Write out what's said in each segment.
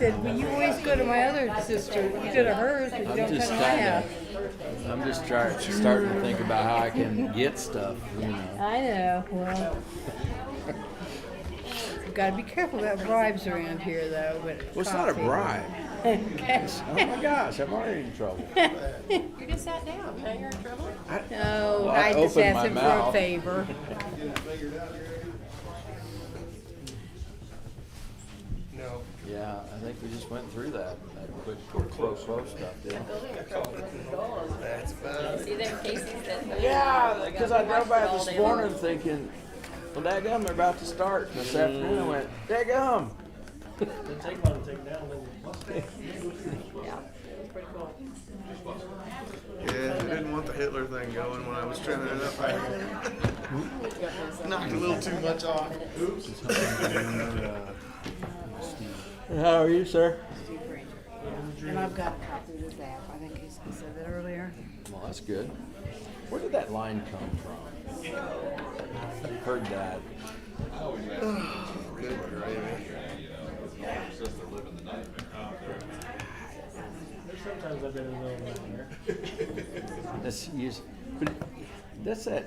Said, well, you always go to my other sister. You go to hers, but you don't come to my house. I'm just starting to think about how I can get stuff, you know. I know. Well, you've got to be careful about bribes around here, though. But Well, it's not a bribe. Okay. Oh my gosh, I'm already in trouble. You just sat down. Now you're in trouble? No, Well, I just opened asked my him for a mouth. favor. No. Yeah, I think we just went through that quick pro stuff, didn't we? Building across the gone. That's about See them Casey's that Yeah, because I drove by this morning thinking, well, dadgum, they're about to start. And this afternoon I went, dadgum. Didn't take long to take down, did Yeah, it was pretty cool. Yeah, I didn't want the Hitler thing going when I was trying to knock a little too much off. How are you, sir? And I've got a copy of this app. I think he said that earlier. Well, that's good. Where did that line come from? I heard that. Good gravy. Sometimes I've been a little nightmare. But that's that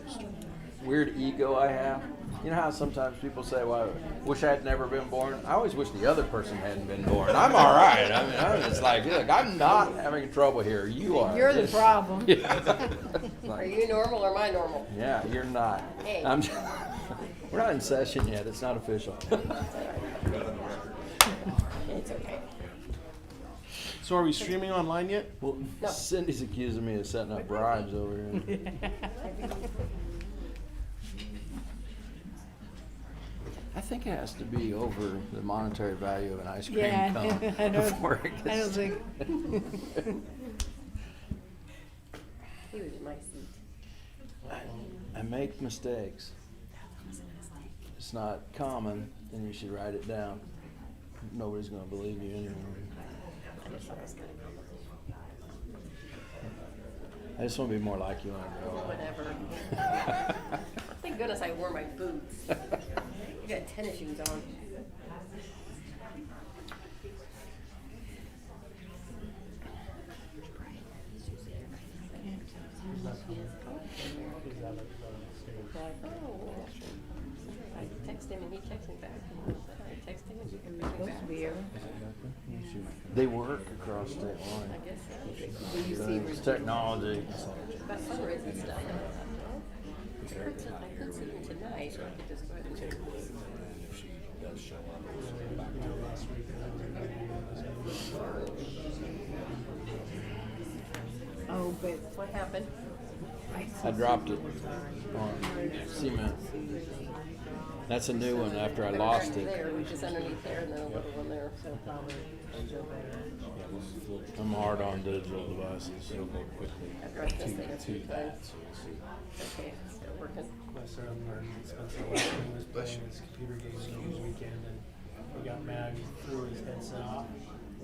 weird ego I have. You know how sometimes people say, well, I wish I had never been born? I always wish the other person hadn't been born. I'm all right. I mean, I'm just like, look, I'm not having trouble here. You are. You're the problem. Yeah. Are you normal or am I normal? Yeah, you're not. Hey. We're not in session yet. It's not official. It's okay. So are we streaming online yet? Well, No. Cindy's accusing me of setting up bribes over here. I think it has to be over the monetary value of an ice cream Yeah, cone I don't- before it I don't gets. think. He was in my seat. I make mistakes. It's not common, and you should write it down. Nobody's going to believe you anyway. I just thought it was kind of I just want to be more like you when I grow up. whatever. Thank goodness I wore my boots. You got tennis shoes on. Oh, I text him and he texts me back. I text him and he can bring me back. They work across state I line. guess so. It's technology. About fundraising and stuff. I could see him tonight, or I could just go ahead and check. Oh, but What happened? I dropped it on cement. That's a new one after I lost it. There, which is underneath there, and then a little one there. I'm hard on digital devices. After I tested it a few times. Okay, still working. My son learned Spencer last time he was playing his computer games over the weekend and he got mad, he threw his headset off.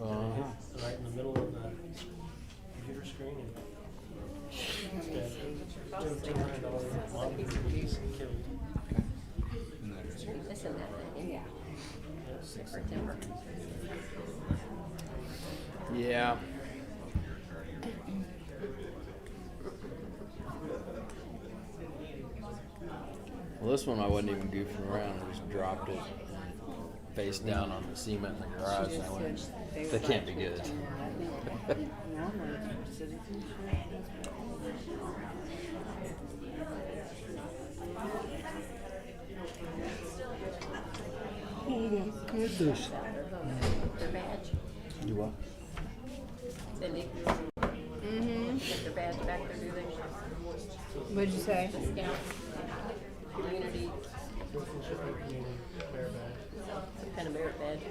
And it hit right in the middle of the computer screen and instead $200 long piece and killed. You're missing that thing. Yeah. Super timber. Yeah. Well, this one I wasn't even goofing around. I just dropped it face down on the cement in the garage. And I went, that can't be good. Goodness. Their badge. You what? Cindy. Get their badge back there, do they? what'd you say? Scout. Community. Some kind of merit badge.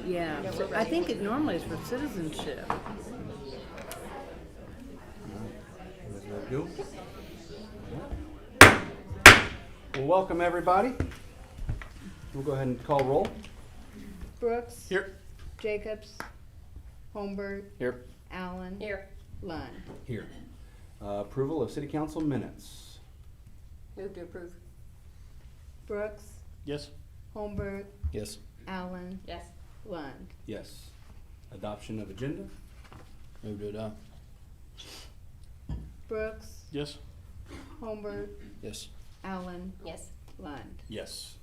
Yeah. So I think it normally is for citizenship. Well, welcome everybody. We'll go ahead and call roll. Brooks. Here. Jacobs. Holmberg. Here. Allen. Here. Lund. Here. Approval of city council minutes. Move to approve. Brooks. Yes. Holmberg. Yes. Allen. Yes. Lund. Yes. Adoption of agenda? Move to adopt. Brooks. Yes. Holmberg. Yes. Allen. Yes. Lund. Yes.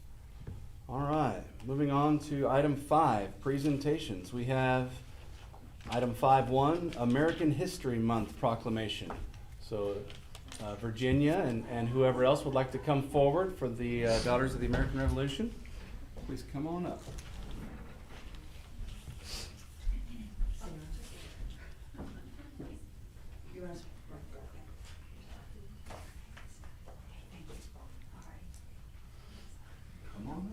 All right, moving on to item 5, presentations. We have item 5.1, American History Month proclamation. So Virginia and whoever else would like to come forward for the Daughters of the American Revolution, please come on up. Come on up.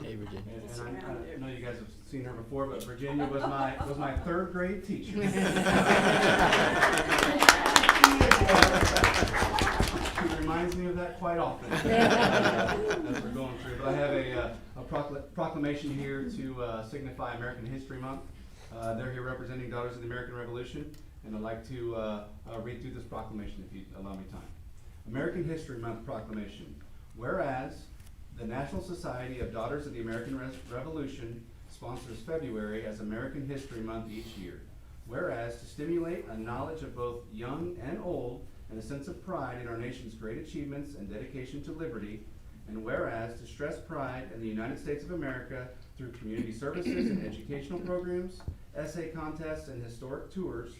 Hey, Virginia. And I know you guys have seen her before, but Virginia was my third grade teacher. She reminds me of that quite often as we're going through. But I have a proclamation here to signify American History Month. They're here representing Daughters of the American Revolution, and I'd like to read through this proclamation if you allow me time. American History Month proclamation. Whereas the National Society of Daughters of the American Revolution sponsors February as American History Month each year. Whereas to stimulate a knowledge of both young and old and a sense of pride in our nation's great achievements and dedication to liberty. And whereas to stress pride in the United States of America through community services and educational programs, essay contests, and historic tours.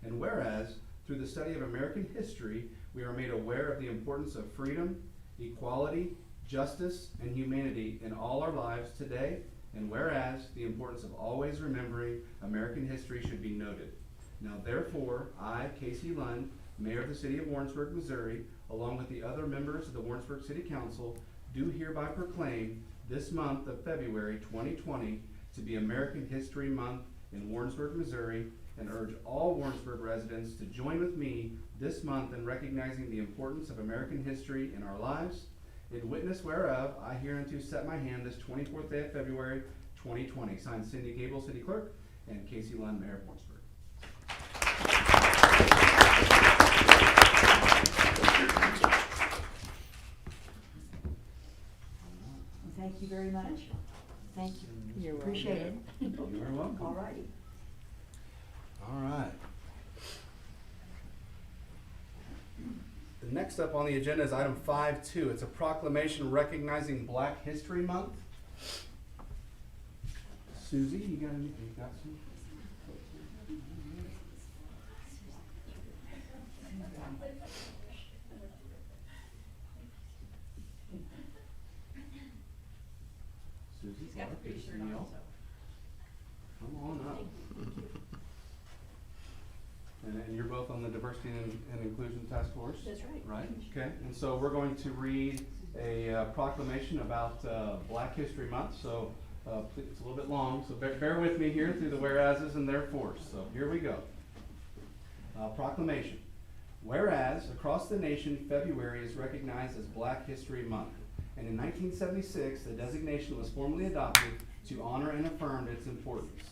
And whereas through the study of American history, we are made aware of the importance of freedom, equality, justice, and humanity in all our lives today, and whereas the importance of always remembering American history should be noted. Now therefore, I, Casey Lund, Mayor of the City of Warrensburg, Missouri, along with the other members of the Warrensburg City Council, do hereby proclaim this month of February 2020 to be American History Month in Warrensburg, Missouri, and urge all Warrensburg residents to join with me this month in recognizing the importance of American history in our lives. In witness whereof, I hereunto set my hand this 24th day of February 2020. Signed, Cindy Gable, City Clerk, and Casey Lund, Mayor of Warrensburg. Thank you very much. Thank you. You're Appreciate it. You're very welcome. All righty. All right. The next up on the agenda is item 5.2. It's a proclamation recognizing Black History Month. Susie, you got some? Susie's got the pretty shirt on, so. Come on up. And you're both on the Diversity and Inclusion Task Force? That's right. Right, okay. And so we're going to read a proclamation about Black History Month. So it's a little bit long, so bear with me here through the whereases and therefores. So here we go. Proclamation. Whereas across the nation, February is recognized as Black History Month. And in 1976, the designation was formally adopted to honor and affirm its importance.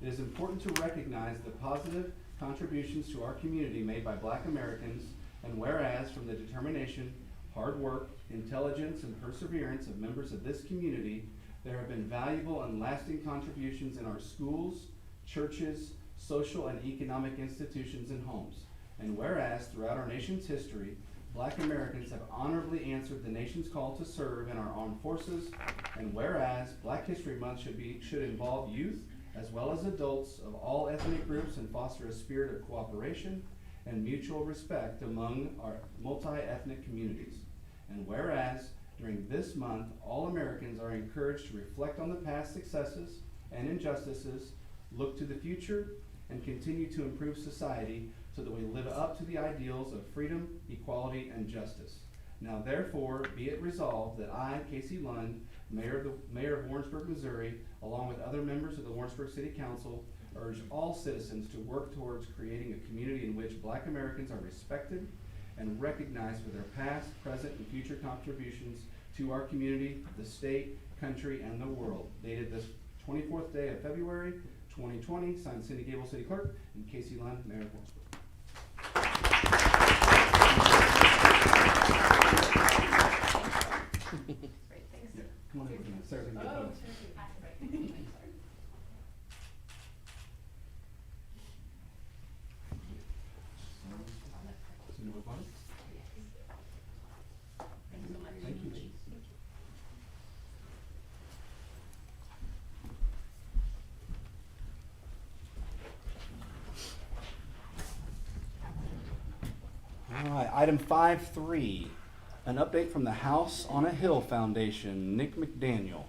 It is important to recognize the positive contributions to our community made by Black Americans, and whereas from the determination, hard work, intelligence, and perseverance of members of this community, there have been valuable and lasting contributions in our schools, churches, social and economic institutions, and homes. And whereas throughout our nation's history, Black Americans have honorably answered the nation's call to serve in our armed forces, and whereas Black History Month should involve youth as well as adults of all ethnic groups and foster a spirit of cooperation and mutual respect among our multi-ethnic communities. And whereas during this month, all Americans are encouraged to reflect on the past successes and injustices, look to the future, and continue to improve society so that we live up to the ideals of freedom, equality, and justice. Now therefore, be it resolved that I, Casey Lund, Mayor of Warrensburg, Missouri, along with other members of the Warrensburg City Council, urge all citizens to work towards creating a community in which Black Americans are respected and recognized for their past, present, and future contributions to our community, the state, country, and the world. Dated this 24th day of February, 2020, signed Cindy Gable, City Clerk, and Casey Lund, Mayor of Warrensburg. Great, thanks. Yeah, come on in, Sarah's gonna get those. Thank you. All right, item 5.3, an update from the House on a Hill Foundation. Nick McDaniel.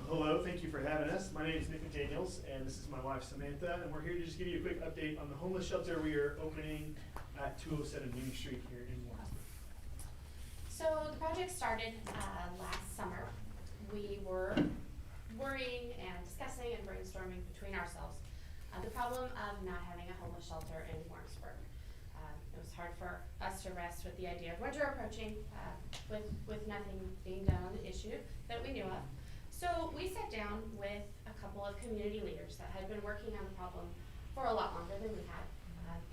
Hello, thank you for having us. My name is Nick McDaniels, and this is my wife Samantha, and we're here to just give you a quick update on the homeless shelter we are opening at 207 Union Street here in Warrensburg. So the project started last summer. We were worrying and discussing and brainstorming between ourselves the problem of not having a homeless shelter in Warrensburg. It was hard for us to rest with the idea of winter approaching with nothing being done on the issue that we knew of. So we sat down with a couple of community leaders that had been working on the problem for a lot longer than we had.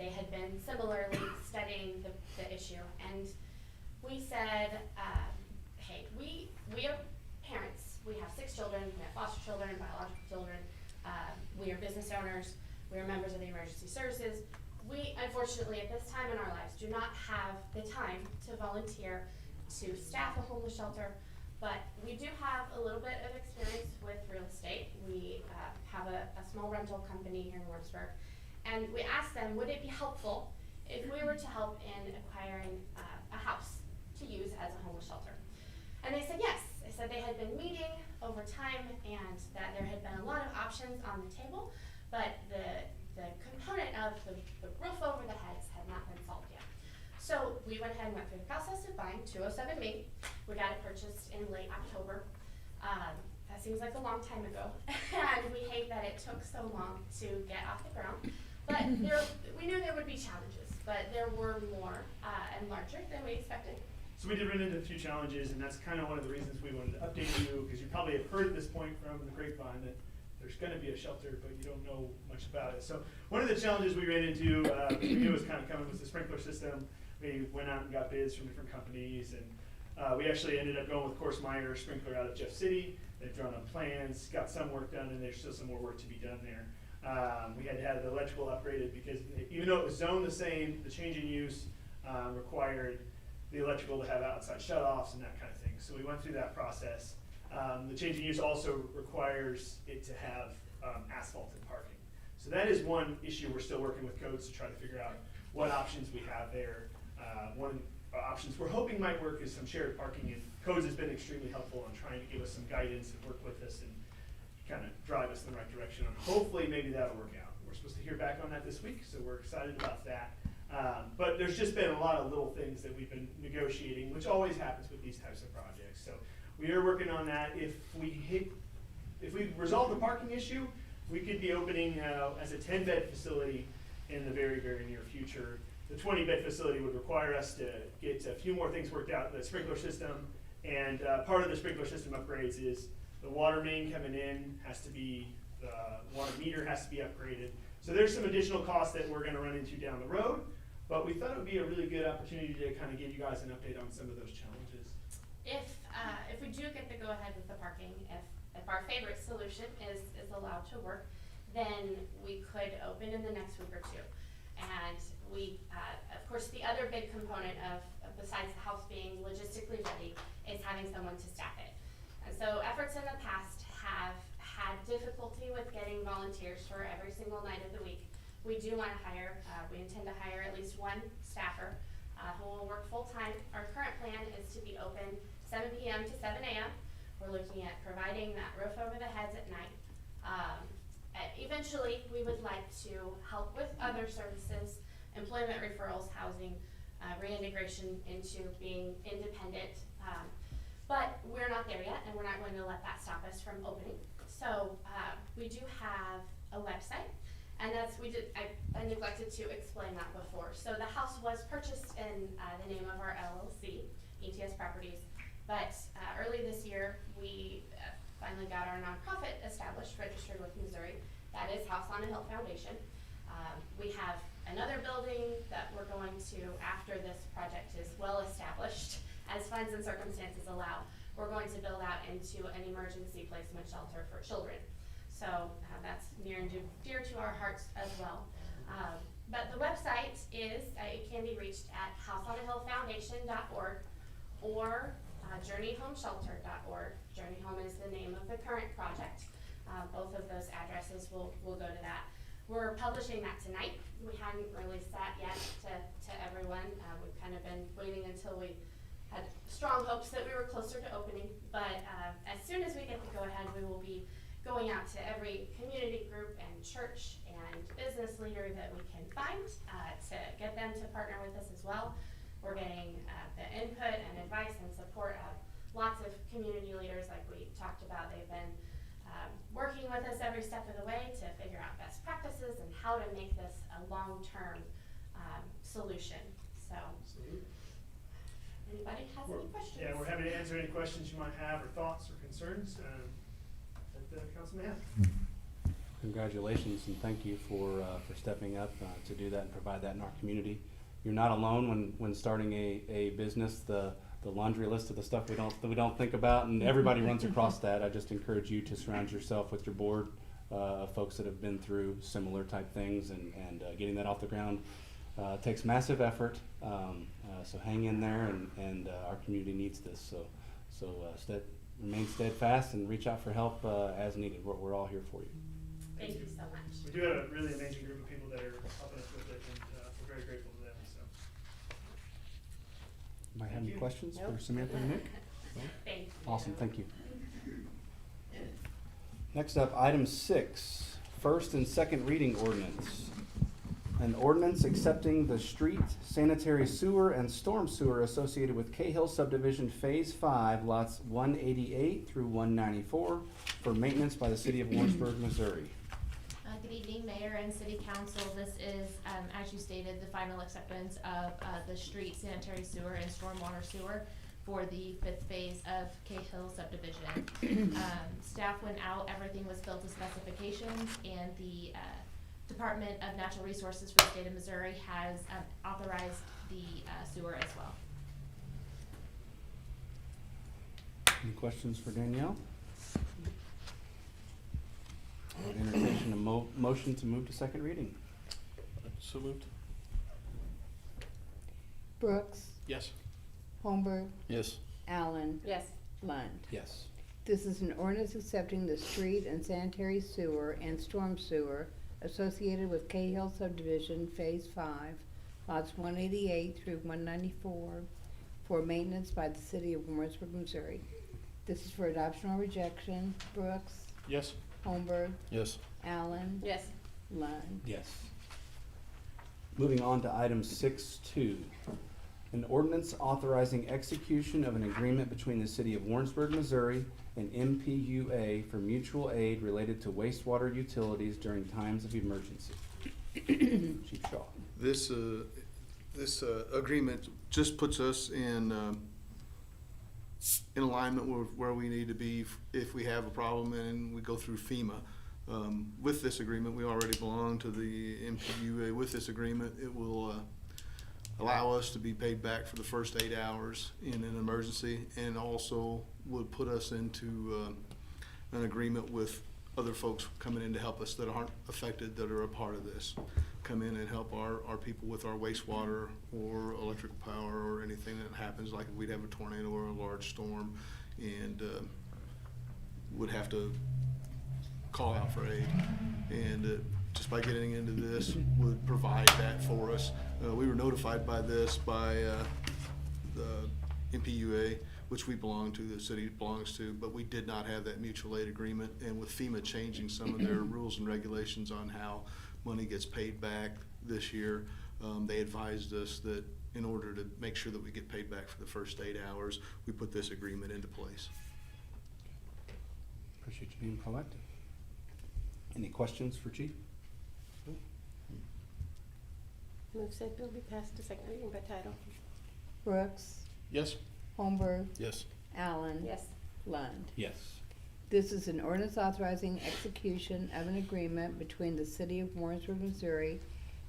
They had been similarly studying the issue, and we said, hey, we are parents. We have 6 children, we have foster children, biological children, we are business owners, we are members of the emergency services. We, unfortunately, at this time in our lives, do not have the time to volunteer to staff a homeless shelter, but we do have a little bit of experience with real estate. We have a small rental company here in Warrensburg, and we asked them, would it be helpful if we were to help in acquiring a house to use as a homeless shelter? And they said yes. They said they had been meeting over time and that there had been a lot of options on the table, but the component of the roof over the heads had not been solved yet. So we went ahead and went through the process of buying 207 Main. We got it purchased in late October. That seems like a long time ago, and we hate that it took so long to get off the ground. But we knew there would be challenges, but there were more and larger than we expected. So we did run into a few challenges, and that's kind of one of the reasons we wanted to update you, because you probably have heard at this point from the grapevine that there's going to be a shelter, but you don't know much about it. So one of the challenges we ran into, we knew was kind of coming, was the sprinkler system. We went out and got bids from different companies, and we actually ended up going with Meyer Sprinkler out of Jeff City. They've drawn up plans, got some work done, and there's still some more work to be done there. We had to have the electrical upgraded because even though it was zoned the same, the change in use required the electrical to have outside shutoffs and that kind of thing. So we went through that process. The change in use also requires it to have asphalted parking. So that is one issue we're still working with codes to try to figure out what options we have there. One options we're hoping might work is some shared parking, and codes has been extremely helpful in trying to give us some guidance and work with us and kind of drive us in the right direction. And hopefully maybe that'll work out. We're supposed to hear back on that this week, so we're excited about that. But there's just been a lot of little things that we've been negotiating, which always happens with these types of projects. So we are working on that. If we resolve the parking issue, we could be opening as a 10-bed facility in the very, very near future. The 20-bed facility would require us to get a few more things worked out, the sprinkler system, and part of the sprinkler system upgrades is the water main coming in has to be, the water meter has to be upgraded. So there's some additional costs that we're gonna run into down the road, but we thought it would be a really good opportunity to kind of give you guys an update on some of those challenges. If we do get the go-ahead with the parking, if our favorite solution is allowed to work, then we could open in the next week or two. And we, of course, the other big component of besides the house being logistically ready is having someone to staff it. And so efforts in the past have had difficulty with getting volunteers for every single night of the week. We do want to hire, we intend to hire at least one staffer who will work full-time. Our current plan is to be open 7 p.m. to 7 a.m. We're looking at providing that roof over the heads at night. Eventually, we would like to help with other services, employment referrals, housing, reintegration into being independent. But we're not there yet, and we're not going to let that stop us from opening. So we do have a website, and that's, I neglected to explain that before. So the house was purchased in the name of our LLC, ETS Properties, but early this year, we finally got our nonprofit established, registered with Missouri. That is House on a Hill Foundation. We have another building that we're going to, after this project is well established, as funds and circumstances allow, we're going to build out into an emergency placement shelter for children. So that's near and dear to our hearts as well. But the website is, it can be reached at houseonahillfoundation.org or journeyhomeshelter.org. Journey Home is the name of the current project. Both of those addresses will go to that. We're publishing that tonight. We hadn't released that yet to everyone. We've kind of been waiting until we had strong hopes that we were closer to opening. But as soon as we get the go-ahead, we will be going out to every community group and church and business leader that we can find to get them to partner with us as well. We're getting the input and advice and support of lots of community leaders like we talked about. They've been working with us every step of the way to figure out best practices and how to make this a long-term solution. So, anybody has any questions? Yeah, we're happy to answer any questions you might have or thoughts or concerns that the council may have. Congratulations and thank you for stepping up to do that and provide that in our community. You're not alone when starting a business. The laundry list of the stuff we don't think about, and everybody runs across that. I just encourage you to surround yourself with your board of folks that have been through similar type things, and getting that off the ground takes massive effort. So hang in there, and our community needs this. So remain steadfast and reach out for help as needed. We're all here for you. Thank you so much. We do have a really amazing group of people that are helping us with it, and we're very grateful to them. So. Might have any you. questions Nope. for Samantha and Nick? Thank you. Awesome, thank you. Next up, item 6, first and second reading ordinance. An ordinance accepting the street, sanitary sewer, and storm sewer associated with Cahill subdivision Phase 5, lots 188 through 194 for maintenance by the city of Warrensburg, Missouri. Good evening, Mayor and City Council. This is, as you stated, the final acceptance of the street, sanitary sewer, and stormwater sewer for the 5th phase of Cahill subdivision. Staff went out, everything was built to specifications, and the Department of Natural Resources for the state of Missouri has authorized the sewer as well. Any questions for Danielle? I would entertain a motion to move to second reading. So moved. Brooks, Yes. Holmberg, Yes. Allen, Yes. Lund. Yes. This is an ordinance accepting the street and sanitary sewer and storm sewer associated with Cahill subdivision Phase 5, lots 188 through 194 for maintenance by the city of Warrensburg, Missouri. This is for adoption or rejection. Brooks, Yes. Holmberg, Yes. Allen, Yes. Yes. Lund. Moving on to item 6.2. An ordinance authorizing execution of an agreement between the city of Warrensburg, Missouri and MPUA for mutual aid related to wastewater utilities during times of emergency. Chief Shaw. This agreement just puts us in alignment with where we need to be if we have a problem and we go through FEMA. With this agreement, we already belong to the MPUA. With this agreement, it will allow us to be paid back for the first 8 hours in an emergency, and also would put us into an agreement with other folks coming in to help us that aren't affected, that are a part of this. Come in and help our people with our wastewater or electrical power or anything that happens, like if we'd have a tornado or a large storm and would have to call out for aid. And just by getting into this would provide that for us. We were notified by this by the MPUA, which we belong to, the city belongs to, but we did not have that mutual aid agreement. And with FEMA changing some of their rules and regulations on how money gets paid back this year, they advised us that in order to make sure that we get paid back for the first 8 hours, we put this agreement into place. Appreciate you being proactive. Any questions for Chief? Move said bill be passed to second reading by title. Brooks, Yes. Holmberg, Yes. Allen, Yes. Lund. Yes. This is an ordinance authorizing execution of an agreement between the city of Warrensburg, Missouri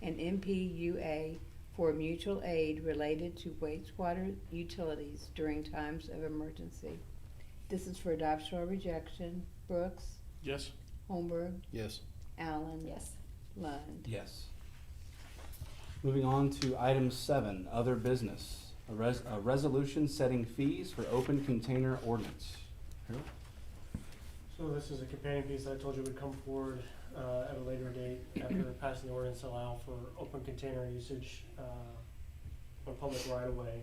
and MPUA for mutual aid related to wastewater utilities during times of emergency. This is for adoption or rejection. Brooks, Yes. Holmberg, Yes. Allen. Yes. Lund. Yes. Moving on to item 7, other business. A resolution setting fees for open container ordinance. Harold? So this is a companion piece I told you would come forward at a later date after passing the ordinance to allow for open container usage on public right of way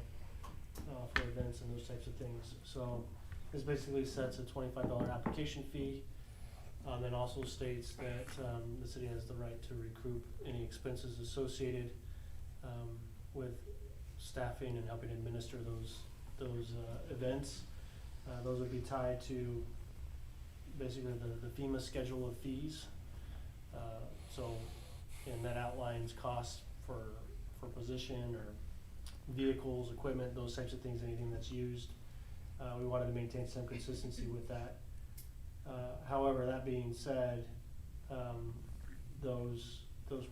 for events and those types of things. So this basically sets a $25 application fee, and also states that the city has the right to recoup any expenses associated with staffing and helping administer those events. Those would be tied to basically the FEMA schedule of fees. And that outlines costs for position or vehicles, equipment, those types of things, anything that's used. We wanted to maintain some consistency with that. However, that being said, those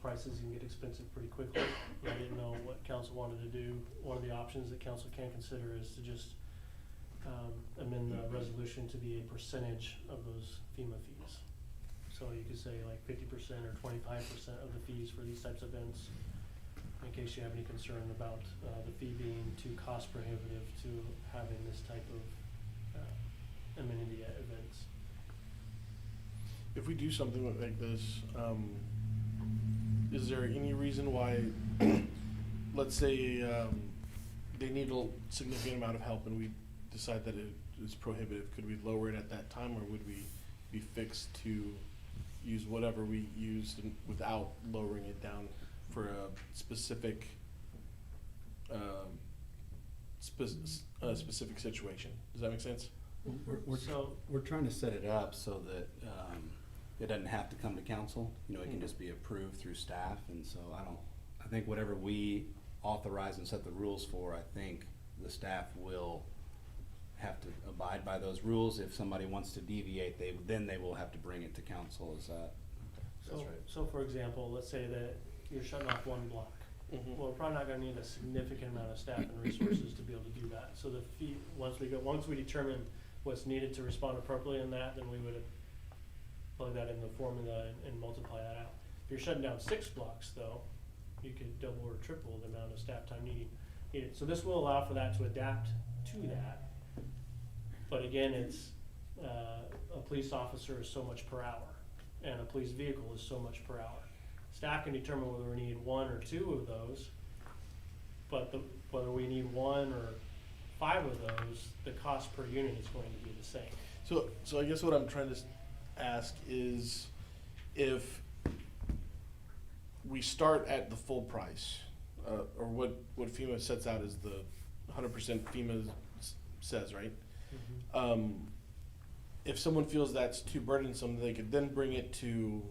prices can get expensive pretty quickly. I didn't know what council wanted to do. One of the options that council can consider is to just amend the resolution to be a percentage of those FEMA fees. So you could say like 50% or 25% of the fees for these types of events, in case you have any concern about the fee being too cost prohibitive to having this type of amenity at events. If we do something like this, is there any reason why, let's say they need a significant amount of help and we decide that it is prohibitive, could we lower it at that time, or would we be fixed to use whatever we used without lowering it down for a specific specific situation? Does that make sense? We're trying to set it up so that it doesn't have to come to council. You know, it can just be approved through staff, and so I think whatever we authorize and set the rules for, I think the staff will have to abide by those rules. If somebody wants to deviate, then they will have to bring it to council. Is that? So for example, let's say that you're shutting off one block. Mm-hmm. Well, we're probably not gonna need a significant amount of staff and resources to be able to do that. So the fee, once we determine what's needed to respond appropriately in that, then we would plug that in the formula and multiply that out. If you're shutting down 6 blocks though, you could double or triple the amount of staff time needed. So this will allow for that to adapt to that. But again, it's, a police officer is so much per hour, and a police vehicle is so much per hour. Staff can determine whether we need 1 or 2 of those, but whether we need 1 or 5 of those, the cost per unit is going to be the same. So I guess what I'm trying to ask is, if we start at the full price, or what FEMA sets out as the 100% FEMA says, right? Mm-hmm. If someone feels that's too burdensome, they could then bring it to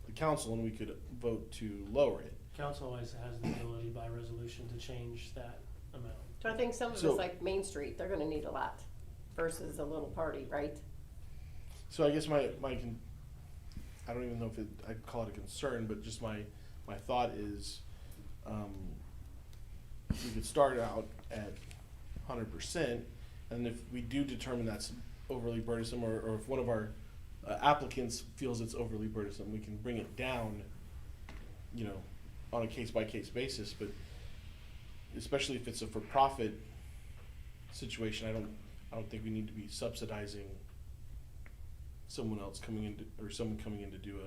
the council and we could vote to lower it. Council always has the ability by resolution to change that amount. So I think some of So- us, like Main Street, they're gonna need a lot versus a little party, right? So I guess I don't even know if I'd call it a concern, but just my thought is, we could start out at 100%, and if we do determine that's overly burdensome, or if one of our applicants feels it's overly burdensome, we can bring it down, you know, on a case-by-case basis. But especially if it's a for-profit situation, I don't think we need to be subsidizing someone else coming in or someone coming in to do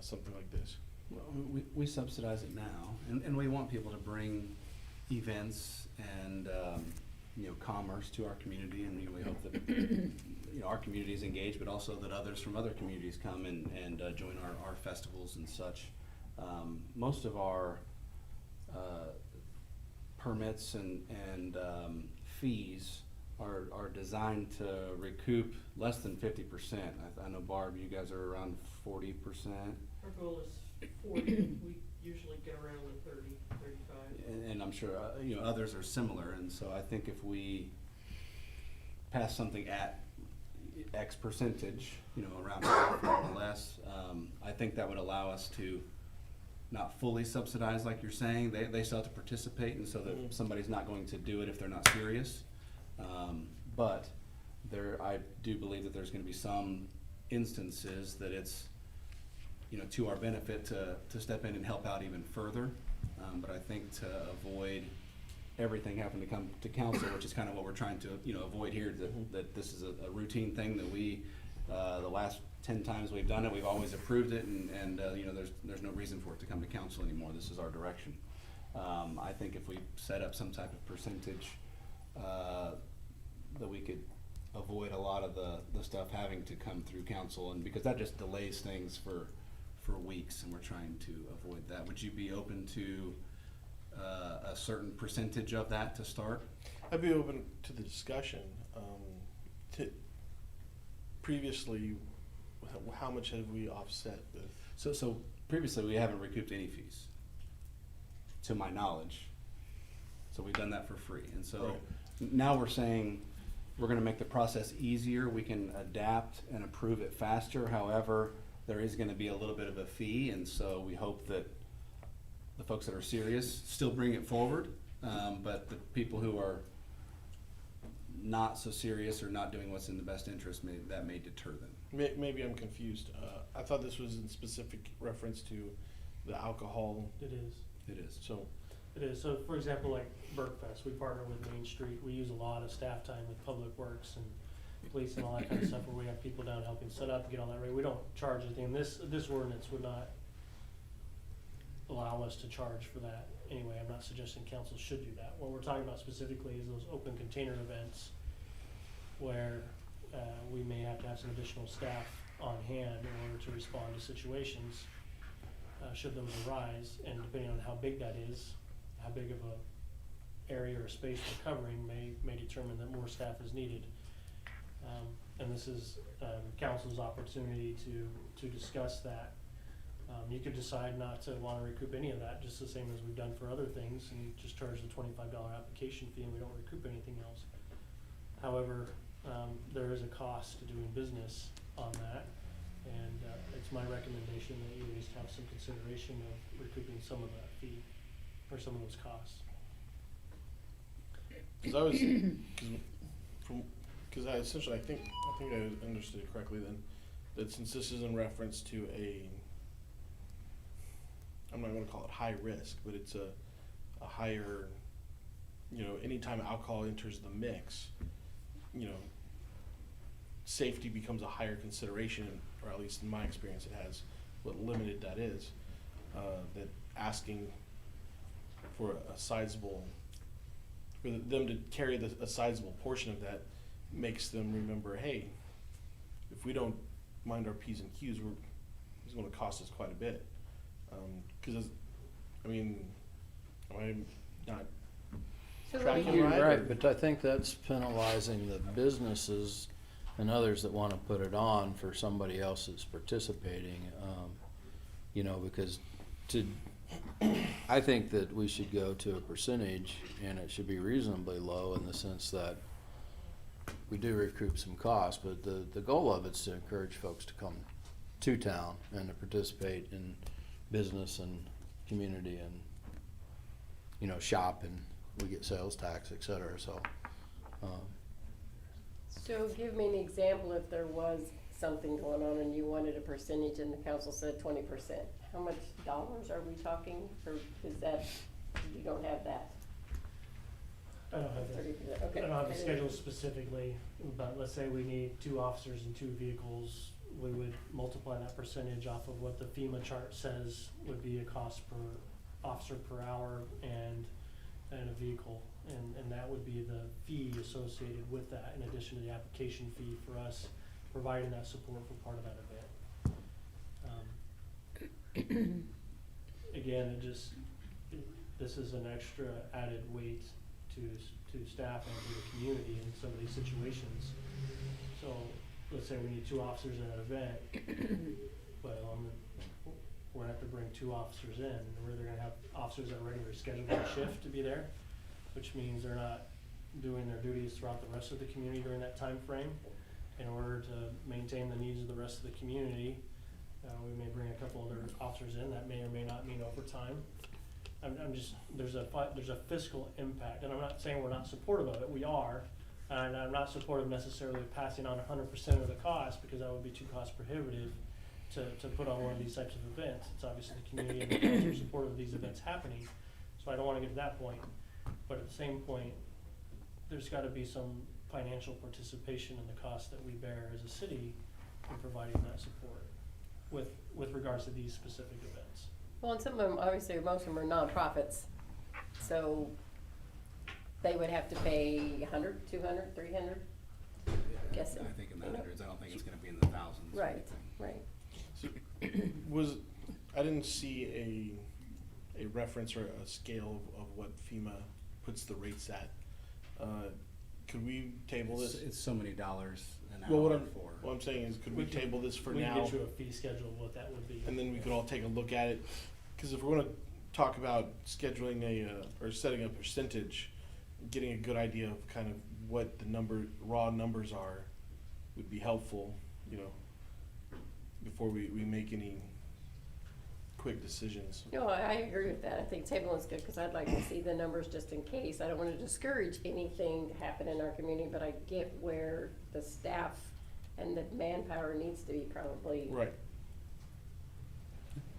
something like this. Well, we subsidize it now, and we want people to bring events and commerce to our community, and we hope that our community is engaged, but also that others from other communities come and join our festivals and such. Most of our permits and fees are designed to recoup less than 50%. I know, Barb, you guys are around 40%. Our goal is 40, we usually get around the 30, 35. And I'm sure, others are similar, and so I think if we pass something at X percentage, around half or less, I think that would allow us to not fully subsidize like you're saying. They still have to participate, and so that somebody's not going to do it if they're not serious. But I do believe that there's gonna be some instances that it's, to our benefit to step in and help out even further. But I think to avoid everything having to come to council, which is kind of what we're trying to, avoid here, that this is a routine thing that we, the last 10 times we've done it, we've always approved it, and there's no reason for it to come to council anymore. This is our direction. I think if we set up some type of percentage, that we could avoid a lot of the stuff having to come through council, and because that just delays things for weeks, and we're trying to avoid that. Would you be open to a certain percentage of that to start? I'd be open to the discussion. Previously, how much have we offset with? So previously, we haven't recouped any fees, to my knowledge. So we've done that for free. And so Right. now we're saying we're gonna make the process easier. We can adapt and approve it faster. However, there is gonna be a little bit of a fee, and so we hope that the folks that are serious still bring it forward, but the people who are not so serious or not doing what's in the best interest, may deter them. Maybe I'm confused. I thought this was in specific reference to the alcohol. It is. It is. So, It is. So for example, like Burkfest, we partner with Main Street. We use a lot of staff time with Public Works and police and all that kind of stuff, where we have people down helping set up and get all that ready. We don't charge anything. This ordinance would not allow us to charge for that. Anyway, I'm not suggesting council should do that. What we're talking about specifically is those open container events where we may have to have some additional staff on hand in order to respond to situations, should those arise, and depending on how big that is, how big of a area or space we're covering may determine that more staff is needed. And this is council's opportunity to discuss that. You could decide not to want to recoup any of that, just the same as we've done for other things, and just charge the $25 application fee, and we don't recoup anything else. However, there is a cost to doing business on that, and it's my recommendation that you at least have some consideration of recouping some of that fee, or some of those costs. Because I essentially, I think I understood it correctly then, that since this is in reference to I'm not gonna call it high risk, but it's a higher, anytime alcohol enters the mix, safety becomes a higher consideration, or at least in my experience it has, what limited that is, that asking for a sizable, for them to carry a sizable portion of that makes them remember, hey, if we don't mind our P's and Q's, it's gonna cost us quite a bit. Cause am I not tracking You're right? right, but I think that's penalizing the businesses and others that wanna put it on for somebody else that's participating, because I think that we should go to a percentage, and it should be reasonably low in the sense that we do recoup some costs, but the goal of it's to encourage folks to come to town and to participate in business and community and, shop, and we get sales tax, et cetera, so. So give me an example if there was something going on and you wanted a percentage and the council said 20%. How much dollars are we talking, or is that, you don't have that? I don't have that. 30%, okay. I don't have the schedule specifically, but let's say we need 2 officers and 2 vehicles. We would multiply that percentage off of what the FEMA chart says would be a cost per officer per hour and a vehicle. And that would be the fee associated with that, in addition to the application fee for us providing that support for part of that event. Again, this is an extra added weight to staff and to the community in some of these situations. So let's say we need 2 officers in an event, well, we're gonna have to bring 2 officers in. We're either gonna have officers that are regularly scheduled on shift to be there, which means they're not doing their duties throughout the rest of the community during that time frame. In order to maintain the needs of the rest of the community, we may bring a couple other officers in. That may or may not mean overtime. There's a fiscal impact, and I'm not saying we're not supportive of it. We are, And I'm not supportive necessarily of passing on 100% of the cost, because that would be too cost prohibitive to put on one of these types of events. It's obviously the community and the council are supportive of these events happening, so I don't wanna get to that point. But at the same point, there's gotta be some financial participation in the cost that we bear as a city in providing that support with regards to these specific events. Well, and some of them, obviously, most of them are nonprofits, so they would have to pay 100, 200, 300, guessing. I think in the you know? hundreds, I don't think it's gonna be in the thousands. or Right, anything. right. So, I didn't see a reference or a scale of what FEMA puts the rates at. Could we table this? It's so many dollars an Well, hour for. what I'm saying is, could we can- table this for We now? can get you a fee schedule of what that would be. And then we could all take a look at it, cause if we're gonna talk about scheduling or setting a percentage, getting a good idea of kind of what the raw numbers are would be helpful, you know, before we make any quick decisions. No, I agree with that. I think tabling is good, because I'd like to see the numbers just in case. I don't want to discourage anything to happen in our community, but I get where the staff and the manpower needs to be probably Right.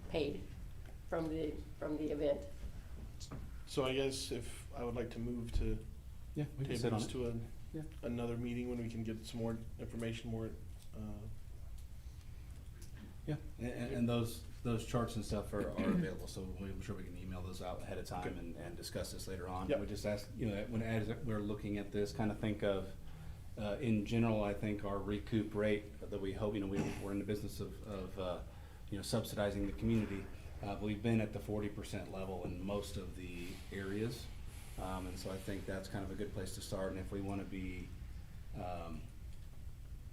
paid from the event. So I guess if I would like to move to Yeah, we can table sit on this it. to Yeah. another meeting when we can get some more information, Yeah, and those charts and stuff are available, so I'm sure we can email those out ahead of time Okay. and discuss this later on. Yep. We just ask, as we're looking at this, kind of think of, in general, I think our recoup rate that we hope, we're in the business of subsidizing the community. We've been at the 40% level in most of the areas. And so I think that's kind of a good place to start, and if we wanna be,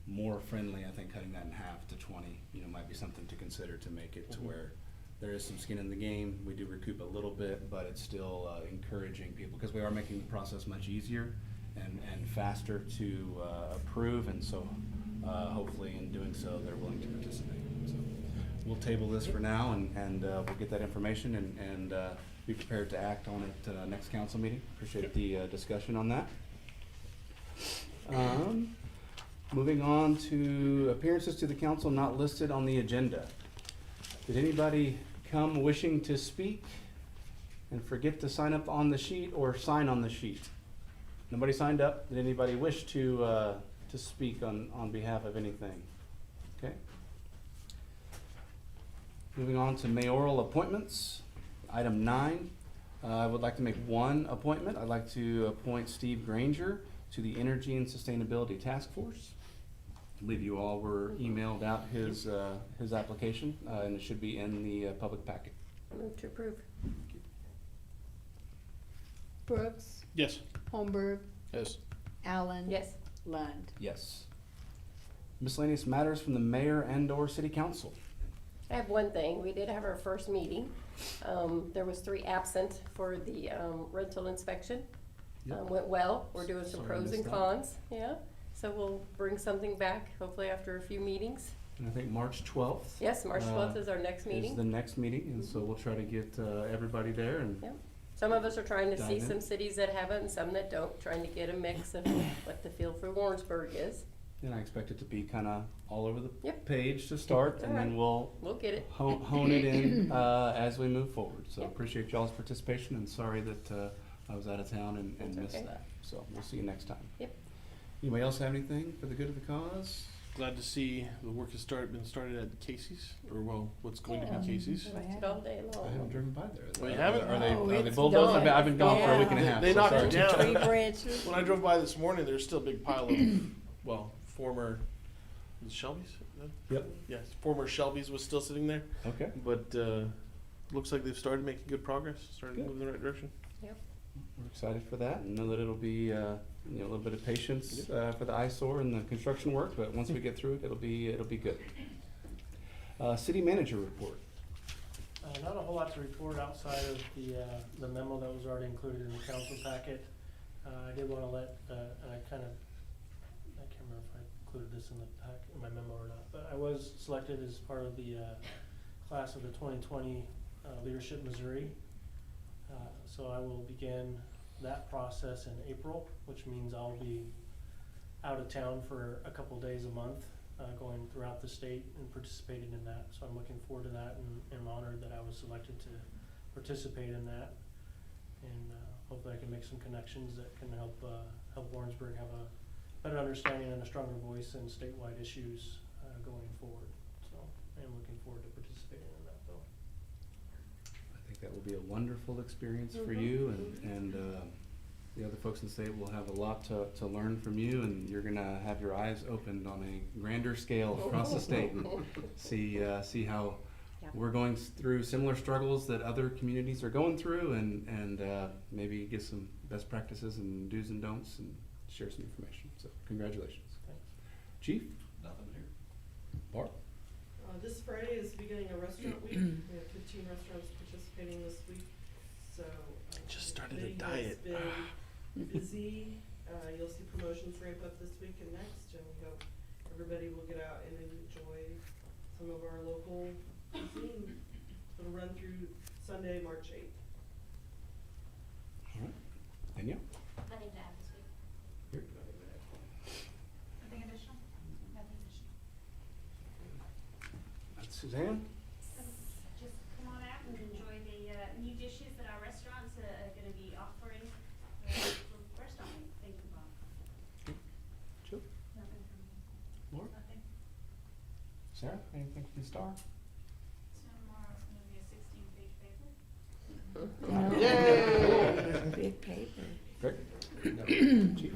more friendly, I think cutting that in half to 20, might be something to consider to make it to where there is some skin in the game. We do recoup a little bit, but it's still encouraging people, because we are making the process much easier and faster to approve, and so hopefully in doing so, they're willing to participate. So we'll table this for now, and we'll get that information and be prepared to act on it next council meeting. Appreciate the discussion on that. Moving on to appearances to the council not listed on the agenda. Did anybody come wishing to speak and forget to sign up on the sheet or sign on the sheet? Nobody signed up? Did anybody wish to speak on behalf of anything? Okay. Moving on to mayoral appointments. Item 9, I would like to make one appointment. I'd like to appoint Steve Granger to the Energy and Sustainability Task Force. I believe you all were emailed out his application, and it should be in the public packet. I move to approve. Brooks, Yes. Holmberg, Yes. Allen. Yes. Lund. Yes. Miscellaneous matters from the mayor and/or city council. I have one thing. We did have our first meeting. There was 3 absent for the rental inspection. Yep. Went well. We're doing some Sorry I pros missed and that. cons, yeah. So we'll bring something back, hopefully after a few meetings. And I think March 12th. Yes, March 12th is our next Is meeting. the next meeting, and so we'll try to get everybody there and Yep. Some of us are trying to see Dive in. some cities that have it and some that don't, trying to get a mix of what the feel for Warrensburg is. I expect it to be kind of all over the Yep. page to start, and then we'll We'll get it. hone it in as we move forward. So Yep. appreciate y'all's participation, and sorry that I was out of town and That's missed okay. that. So we'll see you next time. Yep. Anybody else have anything for the good of the cause? Glad to see the work has been started at Casey's, or what's going to Yeah. be Casey's. Watched it all day I long. haven't driven by there. Oh, you haven't? Are they, Oh, are they it's bulldozed? done. I've been gone for a week and a Yeah. half. They so knocked sorry. it down. Tree branches. When I drove by this morning, there's still a big pile of, former Shelby's? Yep. Yes, former Shelby's was still sitting there, Okay. but looks like they've started making good progress, starting to Good. move in the right direction. We're excited for that, and know that it'll be, a little bit of patience for the eyesore and the construction work, but once we get through it, it'll be good. City manager report. Not a whole lot to report outside of the memo that was already included in the council packet. I did wanna let, I can't remember if I included this in the pack, in my memo or not, but I was selected as part of the, class of the 2020, Leadership Missouri. So I will begin that process in April, which means I'll be out of town for a couple days a month, going throughout the state and participating in that. So I'm looking forward to that, and I'm honored that I was selected to participate in that. And hopefully I can make some connections that can help Warrensburg have a better understanding and a stronger voice in statewide issues going forward. So I am looking forward to participating in that, though. I think that will be a wonderful experience for you, and the other folks in the state will have a lot to learn from you, and you're gonna have your eyes opened on a grander scale across the state and see how we're going through similar struggles that other communities are going through, and maybe get some best practices and do's and don'ts and share some information. So congratulations. Thanks. Chief? Nothing here. Bart? This Friday is beginning a restaurant week. We have 15 restaurants participating this week. So Just started a the committee diet. has been busy. You'll see promotions ramp up this week and next, and we hope everybody will get out and enjoy some of our local cuisine. It'll run through Sunday, March 8th. All right. Danielle? Nothing to add this week. Here. Nothing additional? Nothing additional. That's Suzanne? Just come on out and enjoy the new dishes that our restaurants are going to be offering for restaurant week. Thank you, Bob. Jill? Nothing from me. Laura? Nothing. Sarah? Anything from the Star? Tomorrow's going to be a 16-page paper. Big paper. Greg? No. Chief?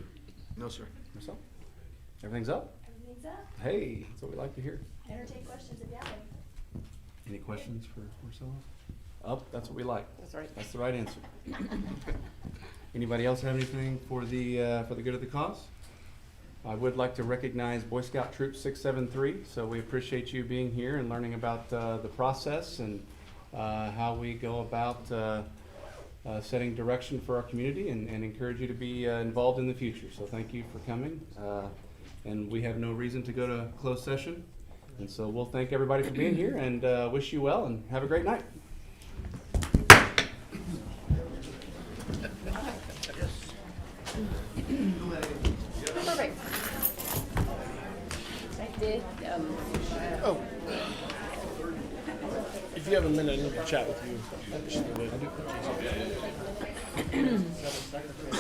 No, sir. Yourself? Everything's up? Everything's up. Hey, that's what we like to hear. Entertain questions if you have any. Any questions for Marcella? Up, that's what we like. That's right. That's the right answer. Anybody else have anything for the good of the cause? I would like to recognize Boy Scout Troop 673. So we appreciate you being here and learning about the process and how we go about setting direction for our community, and encourage you to be involved in the future. So thank you for coming. And we have no reason to go to closed session. And so we'll thank everybody for being here, and wish you well, and have a great night. Perfect. I did, Oh. If you have a minute, I need to chat with you. I do.